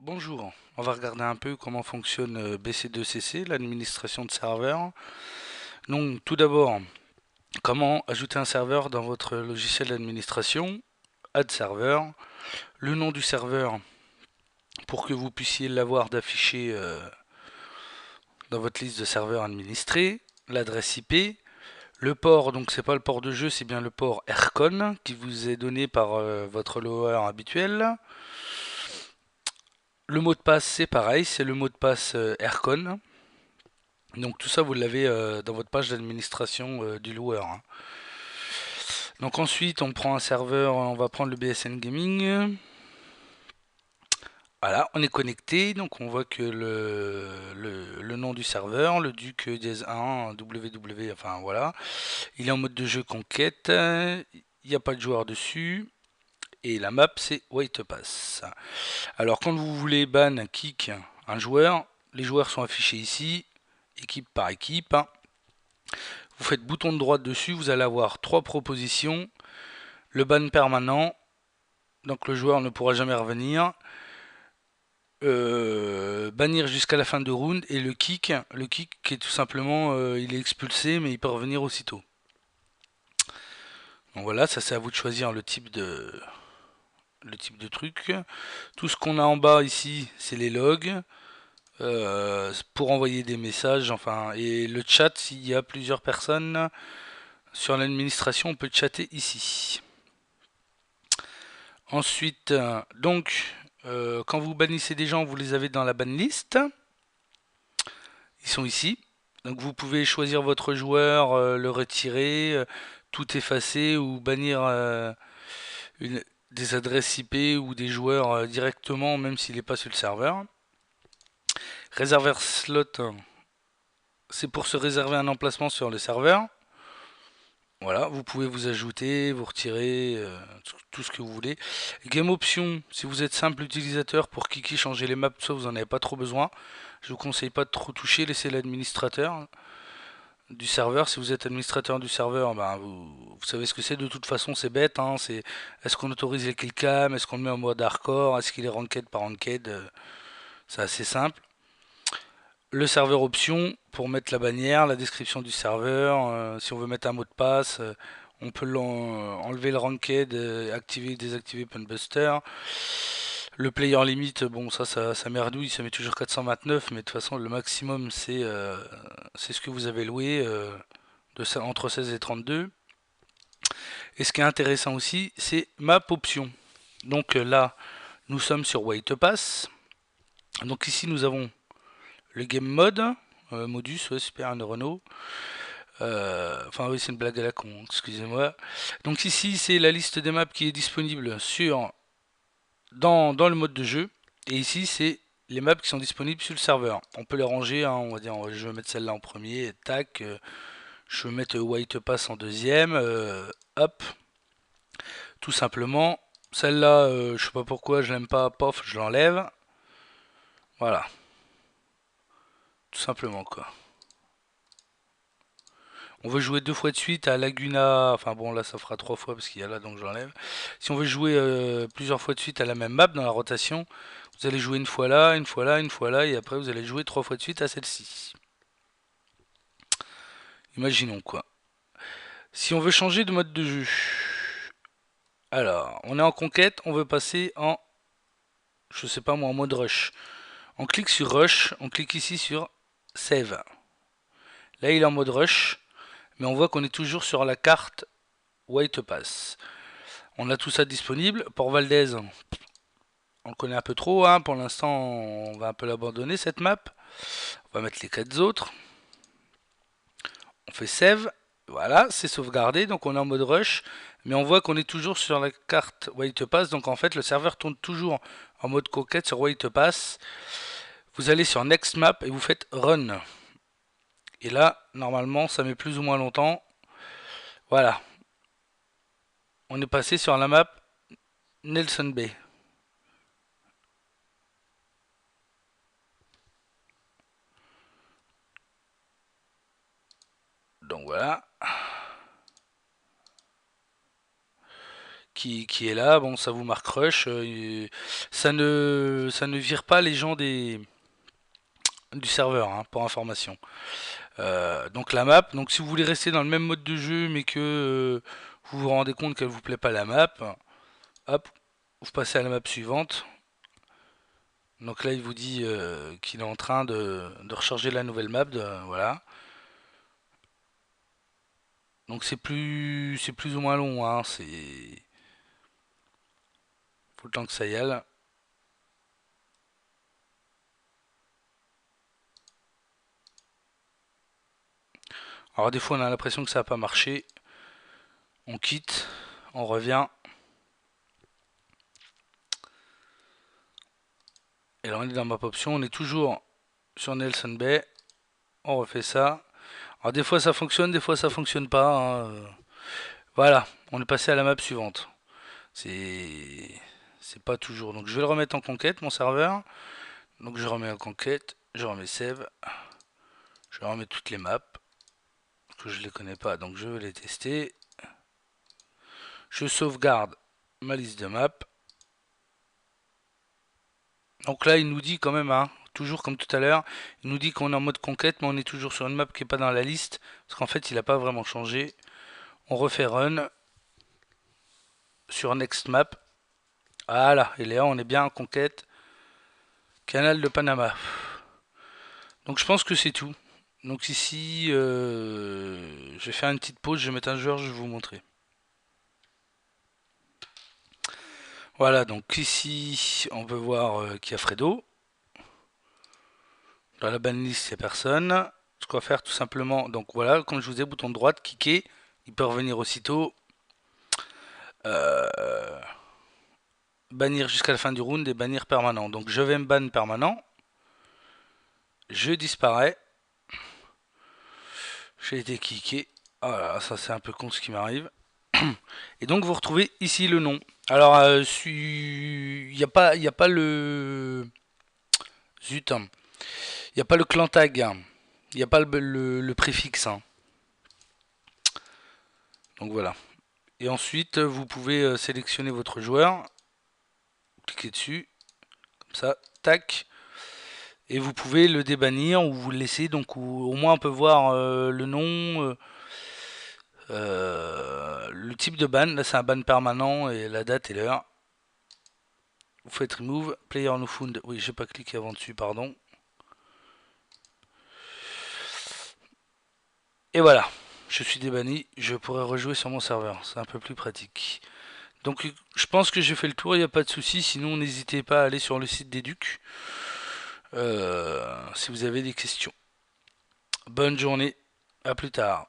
Bonjour, on va regarder un peu comment fonctionne BC2CC, l'administration de serveur. Donc tout d'abord, comment ajouter un serveur dans votre logiciel d'administration. Add serveur, le nom du serveur pour que vous puissiez l'avoir d'afficher dans votre liste de serveurs administrés, l'adresse IP, le port, donc c'est pas le port de jeu, c'est bien le port Aircon qui vous est donné par votre lower habituel. Le mot de passe, c'est pareil, c'est le mot de passe Aircon. Donc tout ça, vous l'avez dans votre page d'administration du loueur, hein. Donc ensuite, on prend un serveur, on va prendre le BSN Gaming. Voilà, on est connecté, donc on voit que le nom du serveur, le Duc Dièse 1, WW, enfin voilà. Il est en mode de jeu conquête, il n'y a pas de joueur dessus. Et la map, c'est White Pass. Alors quand vous voulez ban, kick un joueur, les joueurs sont affichés ici, équipe par équipe. Vous faites bouton de droite dessus, vous allez avoir trois propositions. Le ban permanent, donc le joueur ne pourra jamais revenir. Bannir jusqu'à la fin de round et le kick qui est tout simplement il est expulsé mais il peut revenir aussitôt. Donc voilà, ça c'est à vous de choisir le type de truc. Tout ce qu'on a en bas ici, c'est les logs pour envoyer des messages, enfin et le chat s'il y a plusieurs personnes sur l'administration, on peut chatter ici. Ensuite, quand vous bannissez des gens, vous les avez dans la ban list. Ils sont ici. Donc vous pouvez choisir votre joueur, le retirer, tout effacer ou bannir une- des adresses IP ou des joueurs directement, même s'il n'est pas sur le serveur. Réserver slot, c'est pour se réserver un emplacement sur le serveur. Voilà, vous pouvez vous ajouter, vous retirer, tout ce que vous voulez. Game option, si vous êtes simple utilisateur pour Kiki changer les maps, ça vous n'en avez pas trop besoin. Je vous conseille pas de trop toucher, laissez l'administrateur du serveur. Si vous êtes administrateur du serveur, ben vous savez ce que c'est. De toute façon, c'est bête, hein. C'est est-ce qu'on autorise les killcam, est-ce qu'on le met en mode hardcore, est-ce qu'il est ranked par ranked, c'est assez simple. Le serveur option pour mettre la bannière, la description du serveur, si on veut mettre un mot de passe, on peut enlever le ranked, activer, désactiver Punbuster. Le player limit, bon ça merdouille, ça met toujours 429, mais de toute façon le maximum c'est ce que vous avez loué entre 16 et 32. Et ce qui est intéressant aussi, c'est map option. Donc là, nous sommes sur White Pass. Donc ici nous avons le game mode, modus, ouais, super, un Renault. Enfin oui, c'est une blague à la con, excusez-moi. Donc ici, c'est la liste des maps qui est disponible dans le mode de jeu. Et ici, c'est les maps qui sont disponibles sur le serveur. On peut les ranger, hein, on va dire, je vais mettre celle-là en premier, tac. Je vais mettre White Pass en deuxième, hop, tout simplement. Celle-là, je sais pas pourquoi, je l'aime pas, pof, je l'enlève. Voilà, tout simplement quoi. On veut jouer deux fois de suite à Laguna, enfin bon là ça fera trois fois parce qu'il y a là donc j'enlève. Si on veut jouer plusieurs fois de suite à la même map dans la rotation, vous allez jouer une fois là, une fois là, une fois là et après vous allez jouer trois fois de suite à celle-ci. Imaginons quoi. Si on veut changer de mode de jeu, alors on est en conquête, on veut passer en, je sais pas moi, en mode rush. On clique sur rush, on clique ici sur save. Là il est en mode rush, mais on voit qu'on est toujours sur la carte White Pass. On a tout ça disponible. Port Valdez, on le connaît un peu trop, hein. Pour l'instant, on va un peu l'abandonner cette map. On va mettre les quatre autres. On fait save. Voilà, c'est sauvegardé. Donc on est en mode rush. Mais on voit qu'on est toujours sur la carte White Pass. Donc en fait, le serveur tourne toujours en mode coquette sur White Pass. Vous allez sur Next Map et vous faites Run. Et là, normalement, ça met plus ou moins longtemps. Voilà. On est passé sur la map Nelson Bay. Donc voilà. qui est là. Bon, ça vous marque rush. Ça ne vire pas les gens du serveur, hein, pour information. Donc la map, donc si vous voulez rester dans le même mode de jeu mais que vous vous rendez compte qu'elle vous plaît pas la map, hop, vous passez à la map suivante. Donc là il vous dit qu'il est en train de recharger la nouvelle map, voilà. Donc c'est plus ou moins long, hein, c'est faut le temps que ça y aille. Alors des fois on a l'impression que ça n'a pas marché, on quitte, on revient. Et là on est dans map option, on est toujours sur Nelson Bay, on refait ça. Alors des fois ça fonctionne, des fois ça fonctionne pas, hein. Voilà, on est passé à la map suivante. C'est c'est pas toujours. Donc je vais le remettre en conquête mon serveur. Donc je remets en conquête, je remets save, je remets toutes les maps que je les connais pas, donc je vais les tester. Je sauvegarde ma liste de maps. Donc là il nous dit quand même, hein, toujours comme tout à l'heure, il nous dit qu'on est en mode conquête, mais on est toujours sur une map qui est pas dans la liste, parce qu'en fait il a pas vraiment changé. On refait run sur next map. Voilà, et là on est bien en conquête. Canal de Panama. Donc je pense que c'est tout. Donc ici, je vais faire une petite pause, je vais mettre un joueur, je vais vous montrer. Voilà, donc ici, on peut voir qu'il y a Fredo. Dans la banlist, il n'y a personne. Ce qu'on va faire tout simplement, donc voilà, comme je vous ai, bouton de droite, cliquer, il peut revenir aussitôt. Euh, Bannir jusqu'à la fin du round et bannir permanent. Donc je vais me ban permanent. Je disparais. J'ai été kické. Voilà, ça c'est un peu con ce qui m'arrive. Et donc vous retrouvez ici le nom. Alors, il n'y a pas le... Zut, hein. Il n'y a pas le clan tag. Hein. Il n'y a pas le préfixe. Hein. Donc voilà. Et ensuite, vous pouvez sélectionner votre joueur. Cliquez dessus. Comme ça. Tac. Et vous pouvez le débannir ou vous le laisser. Donc au moins on peut voir le nom, le type de ban. Là c'est un ban permanent et la date et l'heure. Vous faites remove. Player no found. Oui, j'ai pas cliqué avant dessus, pardon. Et voilà. Je suis débanni. Je pourrais rejouer sur mon serveur. C'est un peu plus pratique. Donc je pense que j'ai fait le tour, il n'y a pas de souci. Sinon n'hésitez pas à aller sur le site d'Educ si vous avez des questions. Bonne journée, à plus tard.